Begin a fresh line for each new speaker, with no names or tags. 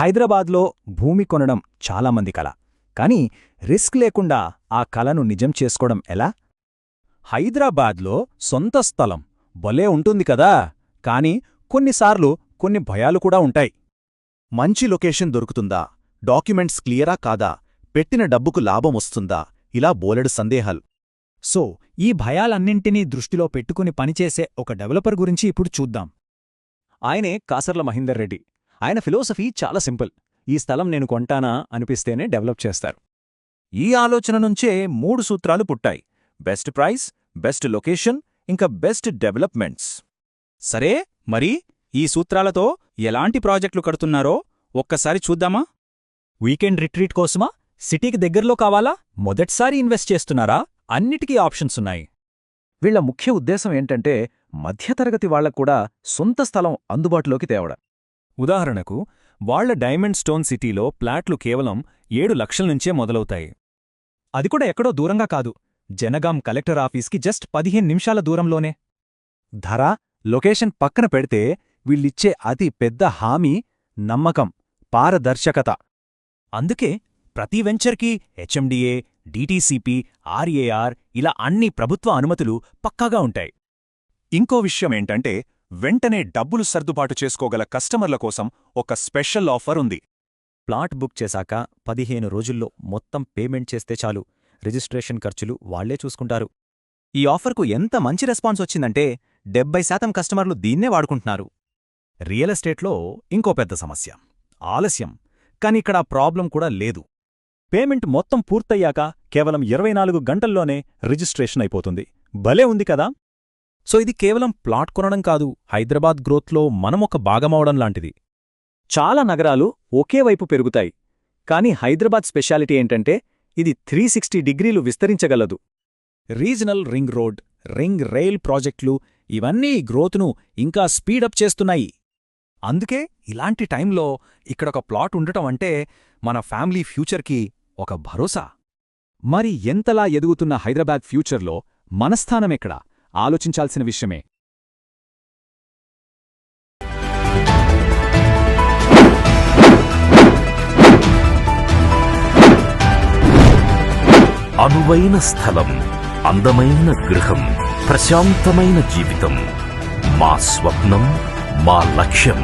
హైదరాబాద్లో భూమి కొనడం చాలామంది కల. కాని రిస్క్ లేకుండా ఆ కలను నిజం చేసుకోవడం ఎలా? హైదరాబాద్లో సొంత స్థలం భలే ఉంటుంది కదా, కాని కొన్నిసార్లు కొన్ని భయాలు కూడా ఉంటాయి.
మంచి లొకేషన్ దొరుకుతుందా, డాక్యుమెంట్స్ క్లియరా కాదా, పెట్టిన డబ్బుకు లాభమొస్తుందా, ఇలా బోలెడు సందేహాలు.
సో ఈ భయాలన్నింటినీ దృష్టిలో పెట్టుకుని పనిచేసే ఒక డెవలపర్ గురించి ఇప్పుడు చూద్దాం. ఆయనే కాసర్ల మహేందర్ రెడ్డి. ఆయన ఫిలాసఫీ చాలా సింపుల్. ఈ స్థలం నేను కొంటానా అనిపిస్తేనే డెవలప్ చేస్తారు.
ఈ ఆలోచన నుంచే 3 సూత్రాలు పుట్టాయి: బెస్ట్ ప్రైస్, బెస్ట్ లొకేషన్, ఇంకా బెస్ట్ డెవలప్మెంట్స్. సరే, మరి ఈ సూత్రాలతో ఎలాంటి ప్రాజెక్టులు కడుతున్నారో ఒక్కసారి చూద్దామా?
వీకెండ్ రిట్రీట్ కోసమా? సిటీకి దగ్గరలో కావాలా? మొదటిసారి ఇన్వెస్ట్ చేస్తున్నారా? అన్నిటికీ ఆప్షన్సున్నాయి.
వీళ్ల ముఖ్య ఉద్దేశం ఏంటంటే మధ్యతరగతి వాళ్లక్కూడా సొంత స్థలం అందుబాటులోకి తేవడం.
ఉదాహరణకు, వాళ్ల డైమండ్ స్టోన్ సిటీలో ప్లాట్లు కేవలం 7 లక్షల నుంచే మొదలవుతాయి. అది కూడా ఎక్కడో దూరంగా కాదు, జనగాం కలెక్టర్ ఆఫీస్కి జస్ట్ 15 నిమిషాల దూరంలోనే.
ధర, లొకేషన్ పక్కన పెడితే వీళ్ళిచ్చే అతి పెద్ద హామీ నమ్మకం, పారదర్శకత.
అందుకే ప్రతి వెంచర్కి హెచ్ఎండిఏ, డిటిసిపి, ఆర్ఏఆర్ ఇలా అన్ని ప్రభుత్వ అనుమతులు పక్కాగా ఉంటాయి.
ఇంకో విషయమేంటంటే వెంటనే డబ్బులు సర్దుబాటు చేసుకోగల కస్టమర్ల కోసం ఒక స్పెషల్ ఆఫర్ ఉంది.
ప్లాట్ బుక్ చేశాక 15 రోజుల్లో మొత్తం పేమెంట్ చేస్తే చాలు, రిజిస్ట్రేషన్ ఖర్చులు వాళ్లే చూసుకుంటారు.
ఈ ఆఫర్కు ఎంత మంచి రెస్పాన్స్ వచ్చిందంటే 70% కస్టమర్లు దీన్నే వాడుకుంటున్నారు.
రియల్ ఎస్టేట్లో ఇంకో పెద్ద సమస్య ఆలస్యం. కానిక్కడ ప్రాబ్లం కూడా లేదు. పేమెంట్ మొత్తం పూర్తయ్యాక కేవలం 24 గంటల్లోనే రిజిస్ట్రేషన్ అయిపోతుంది. భలే ఉంది కదా? సో ఇది కేవలం ప్లాట్ కొనడం కాదు, హైదరాబాద్ గ్రోత్లో మనమొక భాగమవడం లాంటిది. చాలా నగరాలు ఒకే వైపు పెరుగుతాయి, కాని హైదరాబాద్ స్పెషాలిటీ ఏంటంటే ఇది 360 డిగ్రీలు విస్తరించగలదు. Regional ring road, ring rail ప్రాజెక్టులు ఇవన్నీ గ్రోత్ను ఇంకా స్పీడప్ చేస్తున్నాయి. అందుకే ఇలాంటి టైంలో ఇక్కడొక ప్లాట్ ఉండటం అంటే మన ఫ్యామిలీ ఫ్యూచర్కి ఒక భరోసా. మరి ఎంతలా ఎదుగుతున్న హైదరాబాద్ ఫ్యూచర్లో మన స్థానమెక్కడా ఆలోచించాల్సిన విషయమే.
అనువైన స్థలం, అందమైన గృహం, ప్రశాంతమైన జీవితం. మా స్వప్నం, మా లక్ష్యం.